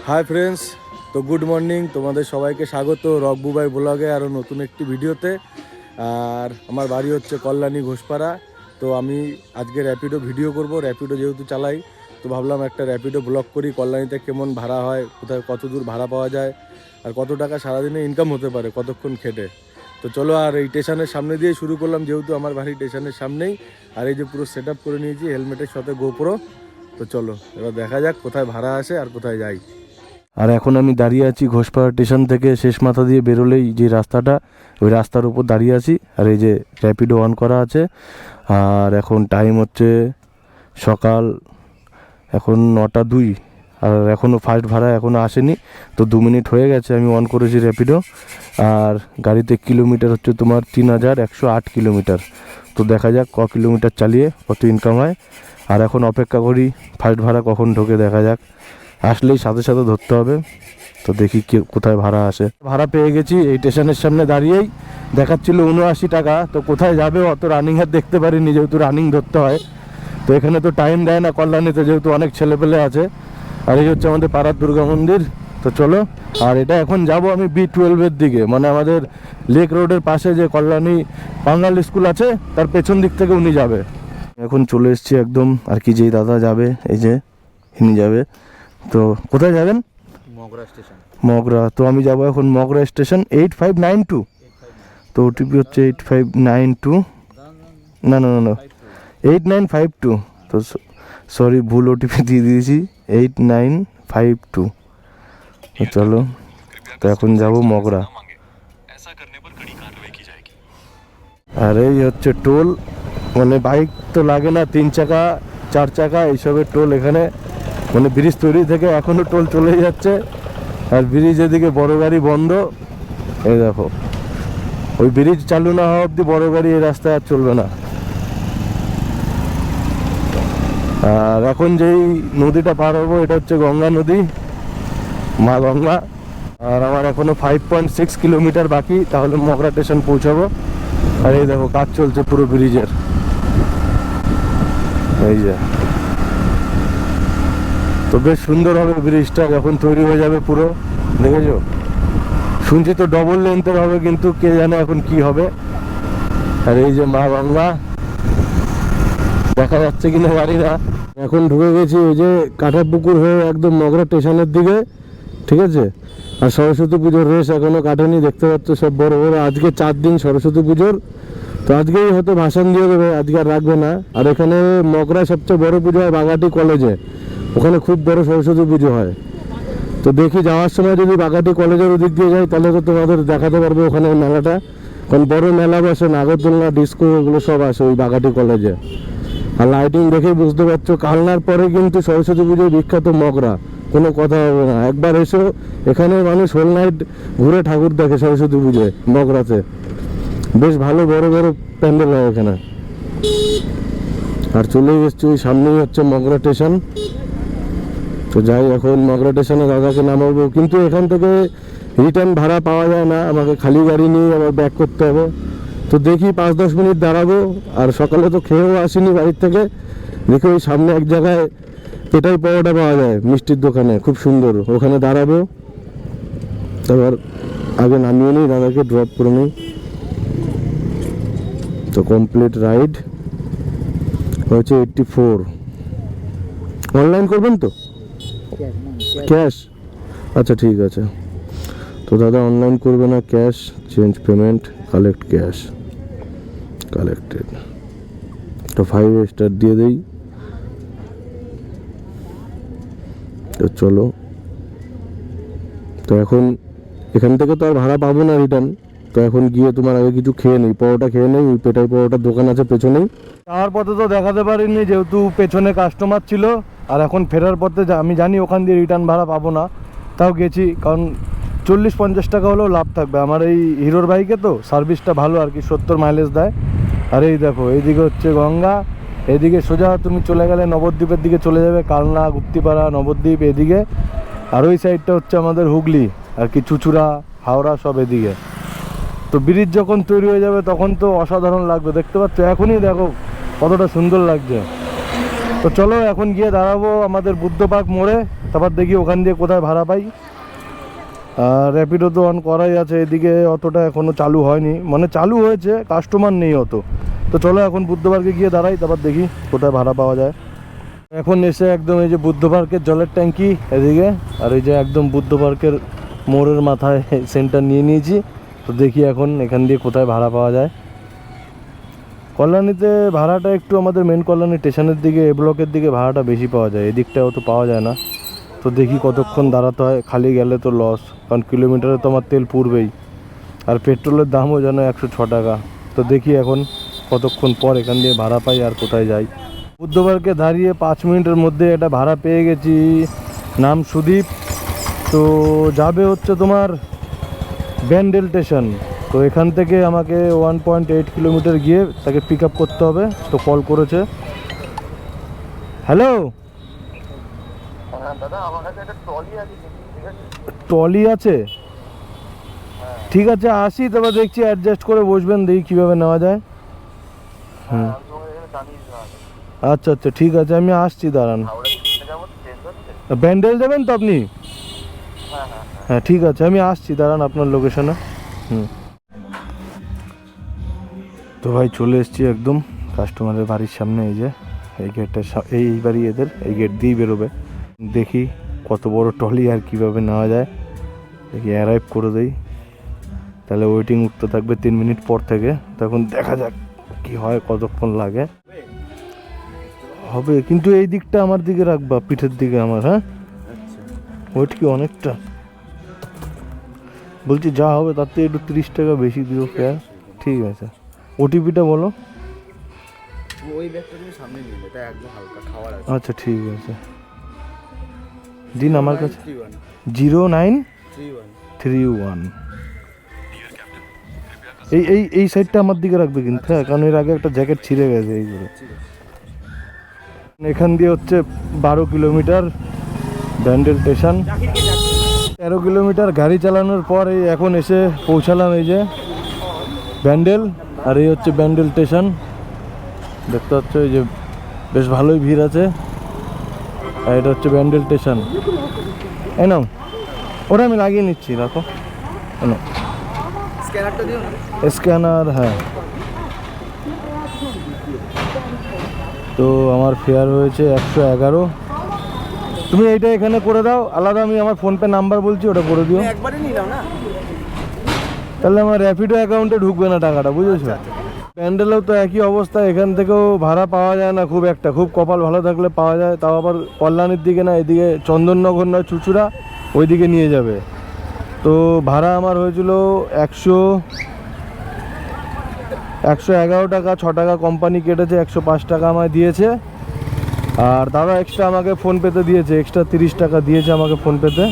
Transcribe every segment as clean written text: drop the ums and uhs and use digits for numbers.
Hi friends, তো good morning, তোমাদের সবাইকে স্বাগত রক বুবাই ব্লগে আরও নতুন একটি ভিডিওতে। আর আমার বাড়ি হচ্ছে কল্যাণী ঘোষপাড়া। তো আমি আজকে র্যাপিডো ভিডিও করব। র্যাপিডো যেহেতু চালাই, তো ভাবলাম একটা র্যাপিডো ব্লগ করি। কল্যাণীতে কেমন ভাড়া হয়, কোথায় কত দূর ভাড়া পাওয়া যায়, আর কত টাকা সারাদিনে ইনকাম হতে পারে কতক্ষণ খেটে। তো চলো, আর এই স্টেশনের সামনে দিয়ে শুরু করলাম, যেহেতু আমার বাড়ি স্টেশনের সামনেই। আর এই যে পুরো সেট আপ করে নিয়েছি হেলমেটের সাথে গোপ্রো। তো চলো এবার দেখা যাক কোথায় ভাড়া আসে আর কোথায় যাই। আর এখন আমি দাঁড়িয়ে আছি ঘোষপাড়া স্টেশন থেকে শেষ মাথা দিয়ে বেরোলেই যে রাস্তাটা, ওই রাস্তার উপর দাঁড়িয়ে আছি। আর এই যে র্যাপিডো অন করা আছে। আর এখন টাইম হচ্ছে সকাল এখন 9:02। আর এখনও ফার্স্ট ভাড়া এখনও আসেনি। তো 2 মিনিট হয়ে গেছে আমি অন করেছি র্যাপিডো। আর গাড়িতে কিলোমিটার হচ্ছে তোমার 3108 কিলোমিটার। তো দেখা যাক কিলোমিটার চালিয়ে কত ইনকাম হয়। আর এখন অপেক্ষা করি ফার্স্ট ভাড়া কখন ঢোকে, দেখা যাক। আসলেই সাথে সাথে ধরতে হবে। তো দেখি কোথায় ভাড়া আসে। ভাড়া পেয়ে গেছি, এই স্টেশনের সামনে দাঁড়িয়েই দেখাচ্ছিল 79 টাকা। তো কোথায় যাবে অত রানিং আর দেখতে পারিনি, যেহেতু রানিং ধরতে হয়। তো এখানে তো টাইম দেয় না কল্যাণীতে, যেহেতু অনেক ছেলেপেলে আছে। আর এই হচ্ছে আমাদের পাড়ার দুর্গা মন্দির। তো চলো, আর এটা এখন যাব আমি B12-এর দিকে, মানে আমাদের লেক রোডের পাশে যে কল্যাণী বাঙাল স্কুল আছে তার পেছন দিক থেকে উনি যাবে। এখন চলে এসেছি একদম, আর কি যেই দাদা যাবে, এই যে ইনি যাবে। তো কোথায় যাবেন? মগরা স্টেশন। মগরা। তো আমি যাব এখন মগরা স্টেশন 8592। তো ওটিপি হচ্ছে 8592। না না না না 8952। তো সরি, ভুল ওটিপি দিয়ে দিয়েছি, 8952। তো চলো, তো এখন যাব মগরা। আর এই হচ্ছে টোল, মানে বাইক তো লাগে না, 3 চাকা 4 চাকা এইসবের টোল এখানে। মানে ব্রিজ তৈরি থেকে এখনো টোল চলে যাচ্ছে। আর ব্রিজ এদিকে বড় গাড়ি বন্ধ। এই দেখো, ওই ব্রিজ চালু না হওয়া অব্দি বড় গাড়ি এই রাস্তায় আর চলবে না। আর এখন যেই নদীটা পার হবো এটা হচ্ছে গঙ্গা নদী, মা গঙ্গা। আর আমার এখনো 5.6 কিলোমিটার বাকি, তাহলে মগরা স্টেশন পৌঁছাবো। আর এই দেখো কাজ চলছে পুরো ব্রিজের, এই যে। তো বেশ সুন্দর হবে ব্রিজটা যখন তৈরি হয়ে যাবে পুরো, দেখেছো? শুনছি তো ডবল লেন্থের হবে, কিন্তু কে জানে এখন কি হবে। আর এই যে মা গঙ্গা, দেখা যাচ্ছে কিনা জানি না। এখন ঢুকে গেছি ওই যে কাঁঠাপুকুর হয়ে একদম মগরা স্টেশনের দিকে, ঠিক আছে? আর সরস্বতী পুজোর রেস এখনো কাটেনি, দেখতে পাচ্ছ সব বড় বড়। আজকে 4 দিন সরস্বতী পুজোর, তো আজকেই হয়তো ভাসান দিয়ে দেবে, আজকে আর রাখবে না। আর এখানে মগরায় সবচেয়ে বড় পুজো হয় বাগাটি কলেজে, ওখানে খুব বড় সরস্বতী পুজো হয়। তো দেখি যাওয়ার সময় যদি বাগাটি কলেজের ওদিক দিয়ে যাই, তাহলে তো তোমাদের দেখাতে পারবে ওখানে মেলাটা। কারণ বড় মেলা বসে, নাগরদোলনা, ডিস্কো, এগুলো সব আসে ওই বাগাটি কলেজে। আর লাইটিং দেখেই বুঝতে পারছো, কালনার পরে কিন্তু সরস্বতী পুজোর বিখ্যাত মগরা, কোনো কথা হবে না। একবার এসো, এখানে মানুষ হোল নাইট ঘুরে ঠাকুর দেখে সরস্বতী পুজোয় মগরাতে। বেশ ভালো বড় বড় প্যান্ডেল হয় এখানে। আর চলে এসছি ওই সামনেই হচ্ছে মগরা স্টেশন। তো যাই, এখন মগরা স্টেশনে দাদাকে নামাবো, কিন্তু এখান থেকে রিটার্ন ভাড়া পাওয়া যায় না, আমাকে খালি গাড়ি নিয়ে আবার ব্যাক করতে হবে। তো দেখি 5-10 মিনিট দাঁড়াবো। আর সকালে তো খেয়েও আসিনি বাড়ির থেকে, দেখি ওই সামনে এক জায়গায় পেটাই পাওয়াটা পাওয়া যায় মিষ্টির দোকানে, খুব সুন্দর, ওখানে দাঁড়াবো। তারপর আগে নামিয়ে নিই, দাদাকে ড্রপ করে নিই। তো কমপ্লিট রাইড হয়েছে 84। অনলাইন করবেন তো? ক্যাশ? আচ্ছা ঠিক আছে। তো দাদা অনলাইন করবে না, cash, change payment, collect cash, collected. তো 5 স্টার দিয়ে দেই। তো চলো, তো এখন এখান থেকে তো আর ভাড়া পাবো না রিটার্ন। তো এখন গিয়ে তোমার আগে কিছু খেয়ে নেই, পরোটা খেয়ে নেই, ওই পেটাই পরোটার দোকান আছে পেছনেই। যাওয়ার পথে তো দেখাতে পারিনি, যেহেতু পেছনে কাস্টমার ছিল। আর এখন ফেরার পথে আমি জানি ওখান দিয়ে রিটার্ন ভাড়া পাবো না, তাও গেছি, কারণ 40-50 টাকা হলেও লাভ থাকবে। আমার এই হিরোর বাইকে তো সার্ভিসটা ভালো আর কি, 70 মাইলেজ দেয়। আর এই দেখো, এইদিকে হচ্ছে গঙ্গা, এদিকে সোজা তুমি চলে গেলে নবদ্বীপের দিকে চলে যাবে, কালনা, গুপ্তিপাড়া, নবদ্বীপ এদিকে। আর ওই সাইডটা হচ্ছে আমাদের হুগলি আর কি, চুচুড়া, হাওড়া সব এদিকে। তো ব্রিজ যখন তৈরি হয়ে যাবে তখন তো অসাধারণ লাগবে, দেখতে পাচ্ছ এখনই দেখো কতটা সুন্দর লাগছে। তো চলো এখন গিয়ে দাঁড়াবো আমাদের বুদ্ধ পার্ক মোড়ে, তারপর দেখি ওখান দিয়ে কোথায় ভাড়া পাই। আর র্যাপিডো তো অন করাই আছে, এদিকে অতটা এখনও চালু হয়নি, মানে চালু হয়েছে, কাস্টমার নেই অত। তো চলো এখন বুদ্ধ পার্কে গিয়ে দাঁড়াই, তারপর দেখি কোথায় ভাড়া পাওয়া যায়। এখন এসে একদম এই যে বুদ্ধ পার্কের জলের ট্যাঙ্কি এদিকে, আর এই যে একদম বুদ্ধ পার্কের মোড়ের মাথায় সেন্টার নিয়ে নিয়েছি। তো দেখি এখন এখান দিয়ে কোথায় ভাড়া পাওয়া যায়। কল্যাণীতে ভাড়াটা একটু আমাদের মেন কল্যাণী স্টেশনের দিকে, এ ব্লকের দিকে ভাড়াটা বেশি পাওয়া যায়, এদিকটাও তো পাওয়া যায় না। তো দেখি কতক্ষণ দাঁড়াতে হয়, খালি গেলে তো লস, কারণ কিলোমিটারে তো আমার তেল পুড়বেই, আর পেট্রোলের দামও যেন 106 টাকা। তো দেখি এখন কতক্ষণ পর এখান দিয়ে ভাড়া পাই আর কোথায় যাই। বুদ্ধ পার্কে দাঁড়িয়ে 5 মিনিটের মধ্যে এটা ভাড়া পেয়ে গেছি, নাম সুদীপ। তো যাবে হচ্ছে তোমার ব্যান্ডেল স্টেশন। তো এখান থেকে আমাকে 1.8 কিলোমিটার গিয়ে তাকে পিক আপ করতে হবে। তো কল করেছে। হ্যালো দাদা, আমার কাছে একটা ট্রলি আছে, ঠিক আছে? ট্রলি আছে, ঠিক আছে আসি, তবে দেখছি অ্যাডজাস্ট করে বসবেন, দেখি কীভাবে নেওয়া যায়। হুম, আচ্ছা আচ্ছা ঠিক আছে, আমি আসছি, দাঁড়ান। ব্যান্ডেল দেবেন তো আপনি? হ্যাঁ ঠিক আছে, আমি আসছি, দাঁড়ান আপনার লোকেশনে। হুম, তো ভাই চলে এসেছি একদম কাস্টমারের বাড়ির সামনে। এই যে এই গেটটা, এই বাড়ি এদের, এই গেট দিয়েই বেরোবে। দেখি কত বড় ট্রলি আর কিভাবে নেওয়া যায়, দেখি অ্যারাইভ করে দেই। তাহলে ওয়েটিং উঠতে থাকবে 3 মিনিট পর থেকে, তখন দেখা যাক কি হয়, কতক্ষণ লাগে। হবে কিন্তু এই দিকটা আমার দিকে রাখবা, পিঠের দিকে আমার। হ্যাঁ ওয়েট কি অনেকটা, বলছি যা হবে তার থেকে একটু 30 টাকা বেশি দিও ফেয়ার। ঠিক আছে, ওটিপিটা বলো। ওই ব্যাগটা তুমি সামনে নিয়ে এটা একদম হালকা খাওয়ার আছে। আচ্ছা ঠিক আছে, দিন আমার কাছে 0931। এই এই এই সাইডটা আমার দিকে রাখবে কিন্তু, হ্যাঁ, কারণ এর আগে একটা জ্যাকেট ছিঁড়ে গেছে এই করে। এখান দিয়ে হচ্ছে 12 কিলোমিটার ব্যান্ডেল স্টেশন। 13 কিলোমিটার গাড়ি চালানোর পর এই এখন এসে পৌঁছালাম এই যে ব্যান্ডেল। আর এই হচ্ছে ব্যান্ডেল স্টেশন, দেখতে পাচ্ছ এই যে বেশ ভালোই ভিড় আছে। আর এটা হচ্ছে ব্যান্ডেল স্টেশন। এই নাও, ওটা আমি লাগিয়ে নিচ্ছি, রাখো। স্ক্যানারটা দিও না। স্ক্যানার, হ্যাঁ। তো আমার ফেয়ার হয়েছে 111। তুমি এইটা এখানে করে দাও আলাদা, আমি আমার ফোনপে নাম্বার বলছি, ওটা করে দিও। একবারে নিলাম না, তাহলে আমার র্যাপিডো অ্যাকাউন্টে ঢুকবে না টাকাটা, বুঝেছো? প্যান্ডেলেও তো একই অবস্থা, এখান থেকেও ভাড়া পাওয়া যায় না খুব একটা, খুব কপাল ভালো থাকলে পাওয়া যায়, তাও আবার কল্যাণীর দিকে না, এদিকে চন্দননগর না চুচুড়া ওইদিকে নিয়ে যাবে। তো ভাড়া আমার হয়েছিল 111 টাকা, 6 টাকা কোম্পানি কেটেছে, 105 টাকা আমায় দিয়েছে। আর দাদা এক্সট্রা আমাকে ফোনপেতে দিয়েছে, এক্সট্রা 30 টাকা দিয়েছে আমাকে ফোনপেতে।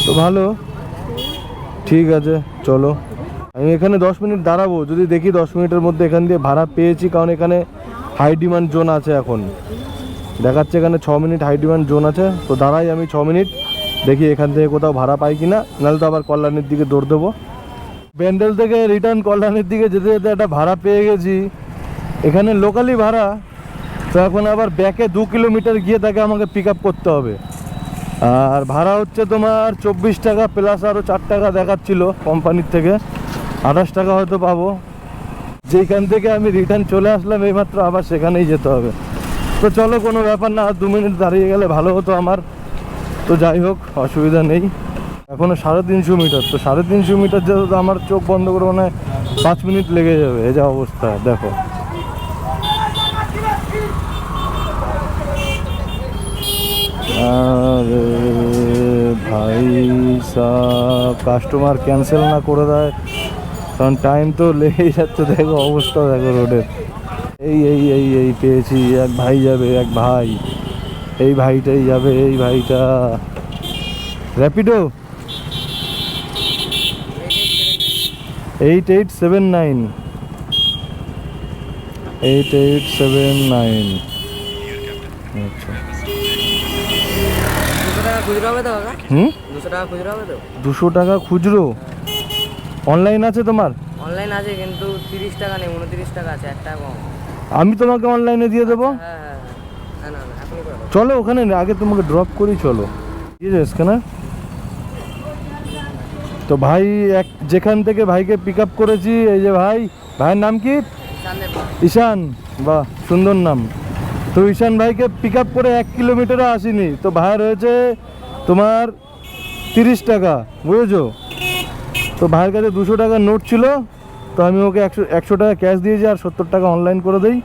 তো ভালো, ঠিক আছে চলো। আমি এখানে 10 মিনিট দাঁড়াবো, যদি দেখি 10 মিনিটের মধ্যে এখান দিয়ে ভাড়া পেয়েছি, কারণ এখানে হাই ডিমান্ড জোন আছে, এখন দেখাচ্ছে এখানে 6 মিনিট হাই ডিমান্ড জোন আছে। তো দাঁড়াই আমি 6 মিনিট, দেখি এখান থেকে কোথাও ভাড়া পাই কিনা, নাহলে তো আবার কল্যাণীর দিকে দৌড় দেবো। ব্যান্ডেল থেকে রিটার্ন কল্যাণীর দিকে যেতে যেতে একটা ভাড়া পেয়ে গেছি, এখানে লোকালি ভাড়া। তো এখন আবার ব্যাকে 2 কিলোমিটার গিয়ে তাকে আমাকে পিক আপ করতে হবে। আর ভাড়া হচ্ছে তোমার 24 টাকা, প্লাস আরও 4 টাকা দেখাচ্ছিল কোম্পানির থেকে, 28 টাকা হয়তো পাবো। যেখান থেকে আমি রিটার্ন চলে আসলাম এইমাত্র, আবার সেখানেই যেতে হবে। তো চলো, কোনো ব্যাপার না, আর 2 মিনিট দাঁড়িয়ে গেলে ভালো হতো আমার। তো যাই হোক, অসুবিধা নেই। এখনও 350 মিটার, তো 350 মিটার যেতে তো আমার চোখ বন্ধ করে মনে হয় 5 মিনিট লেগে যাবে। এই যা অবস্থা দেখো। আরে ভাই সাহ, কাস্টমার ক্যান্সেল না করে দেয়, কারণ টাইম তো লেগেই যাচ্ছে। দেখো অবস্থা দেখো রোডের। এই এই এই এই পেয়েছি, এক ভাই যাবে, এক ভাই, এই ভাইটাই যাবে, এই ভাইটা। র্যাপিডো 8879, 8879। আচ্ছা, 200 টাকা খুচরো হবে তো? 200 টাকা খুচরো হবে তো? 200 টাকা খুচরো অনলাইন আছে তোমার? অনলাইন আছে, কিন্তু 30 টাকা নেই, 29 টাকা আছে, 1 টাকা কম। আমি তোমাকে অনলাইনে দিয়ে দেবো। হ্যাঁ হ্যাঁ হ্যাঁ না না এখনই করে দাও। চলো ওখানে আগে তোমাকে ড্রপ করি, চলো দিয়ে যাও স্ক্যানার। তো ভাই যেখান থেকে ভাইকে পিক আপ করেছি, এই যে ভাইয়ের নাম কি? ঈশান। বাহ, সুন্দর নাম। তো ঈশান ভাইকে পিক আপ করে 1 কিলোমিটারও আসিনি, তো ভাইয়ের হয়েছে তোমার 30 টাকা, বুঝেছো? তো ভাইয়ের কাছে 200 টাকার নোট ছিল, তো আমি ওকে 100 টাকা ক্যাশ দিয়েছি আর 70 টাকা অনলাইন করে দিই।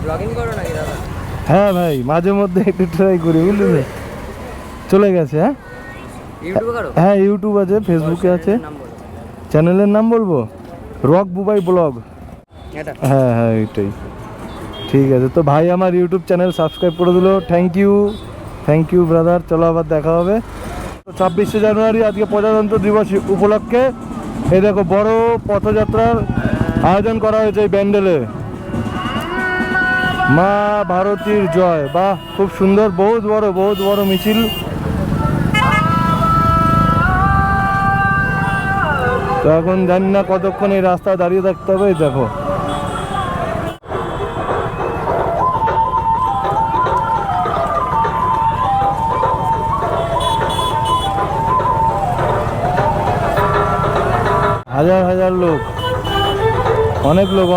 ব্লগিং করো নাকি দাদা? হ্যাঁ ভাই, মাঝে মধ্যে একটু ট্রাই করি, বুঝলি? চলে গেছে। হ্যাঁ ইউটিউবে করো? হ্যাঁ, ইউটিউব আছে, ফেসবুকে আছে। নাম বলো। চ্যানেলের নাম বলবো? Rock Bubai blog. এটা হ্যাঁ হ্যাঁ, এইটাই। ঠিক আছে, তো ভাই আমার ইউটিউব চ্যানেল সাবস্ক্রাইব করে দিল, থ্যাংক ইউ ব্রাদার। চলো আবার দেখা হবে। 26শে জানুয়ারি আজকে প্রজাতন্ত্র দিবস উপলক্ষে এই দেখো বড় পথযাত্রার আয়োজন করা হয়েছে এই ব্যান্ডেলে। মা ভারতীর জয়। বাহ, খুব সুন্দর, বহুত বড় মিছিল। তো এখন জানি না কতক্ষণ এই রাস্তায় দাঁড়িয়ে থাকতে হবে। এই দেখো হাজার লোক, অনেক লোক।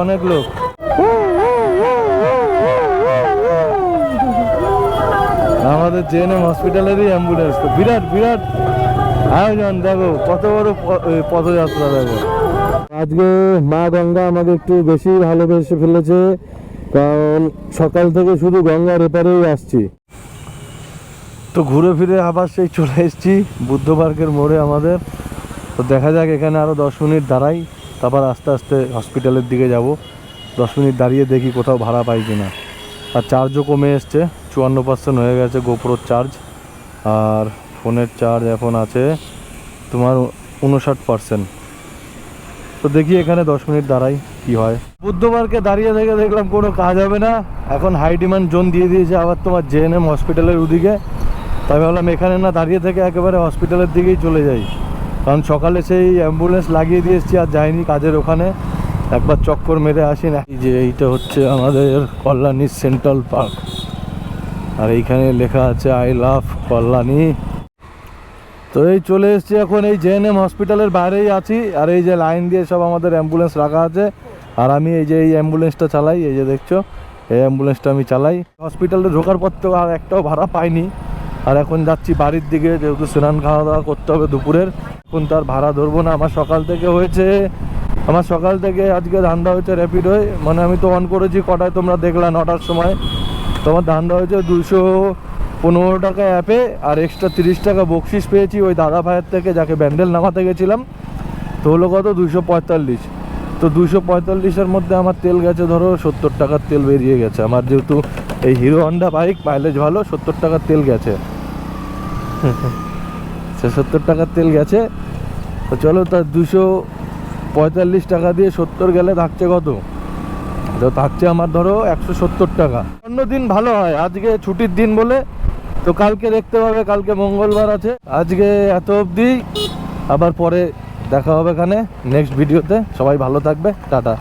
আমাদের জেএনএম হসপিটালেরই অ্যাম্বুলেন্স। তো বিরাট আয়োজন, দেখো কত বড় পদযাত্রা। দেখো আজকে মা গঙ্গা আমাকে একটু বেশি ভালোবেসে ফেলেছে, কারণ সকাল থেকে শুধু গঙ্গার এপারেই আসছি। তো ঘুরে ফিরে আবার সেই চলে এসেছি বুদ্ধ পার্কের মোড়ে আমাদের। তো দেখা যাক, এখানে আরও 10 মিনিট দাঁড়াই, তারপর আস্তে আস্তে হসপিটালের দিকে যাব। 10 মিনিট দাঁড়িয়ে দেখি কোথাও ভাড়া পাই কিনা। আর চার্জও কমে এসছে, 54% হয়ে গেছে গোপ্রোর চার্জ, আর ফোনের চার্জ এখন আছে তোমার 59%। তো দেখি এখানে 10 মিনিট দাঁড়াই কি হয়। বুদ্ধ পার্কে দাঁড়িয়ে থেকে দেখলাম কোনো কাজ হবে না, এখন হাই ডিমান্ড জোন দিয়ে দিয়েছে আবার তোমার জেএনএম হসপিটালের ওদিকে। তাই ভাবলাম এখানে না দাঁড়িয়ে থেকে একেবারে হসপিটালের দিকেই চলে যাই, কারণ সকালে সেই অ্যাম্বুলেন্স লাগিয়ে দিয়ে এসেছি, আর যাইনি কাজের ওখানে, একবার চক্কর মেরে আসি না। এই যে এইটা হচ্ছে আমাদের কল্যাণী সেন্ট্রাল পার্ক, আর এইখানে লেখা আছে আই লাভ কল্যাণী। তো এই চলে এসেছি এখন এই জেএনএম হসপিটালের বাইরেই আছি, আর এই যে লাইন দিয়ে সব আমাদের অ্যাম্বুলেন্স রাখা আছে, আর আমি এই যে এই অ্যাম্বুলেন্সটা চালাই, এই যে দেখছো এই অ্যাম্বুলেন্সটা আমি চালাই। হসপিটালে ঢোকার পর তো আর একটাও ভাড়া পাইনি, আর এখন যাচ্ছি বাড়ির দিকে, যেহেতু স্নান খাওয়া দাওয়া করতে হবে দুপুরের, এখন তো আর ভাড়া ধরবো না। আমার সকাল থেকে আজকে ধান্দা হয়েছে র্যাপিডোয়, মানে আমি তো অন করেছি কটায় তোমরা দেখলা, 9টার সময়। তোমার ধান্দা হয়েছে 215 টাকা অ্যাপে, আর এক্সট্রা 30 টাকা বকশিস পেয়েছি ওই দাদা ভাইয়ের থেকে, যাকে ব্যান্ডেল নামাতে গেছিলাম। তো হলো কত, 245। তো 245-এর মধ্যে আমার তেল গেছে ধরো 70 টাকার তেল বেরিয়ে গেছে আমার, যেহেতু এই হিরো হন্ডা বাইক, মাইলেজ ভালো, 70 টাকার তেল গেছে। সে 70 টাকার তেল গেছে। তো চলো, তার 245 টাকা দিয়ে 70 গেলে থাকছে কত, তো থাকছে আমার ধরো 170 টাকা। অন্য দিন ভালো হয়, আজকে ছুটির দিন বলে, তো কালকে দেখতে পাবে, কালকে মঙ্গলবার আছে। আজকে এত অবধি, আবার পরে দেখা হবে এখানে নেক্সট ভিডিওতে। সবাই ভালো থাকবে, টাটা।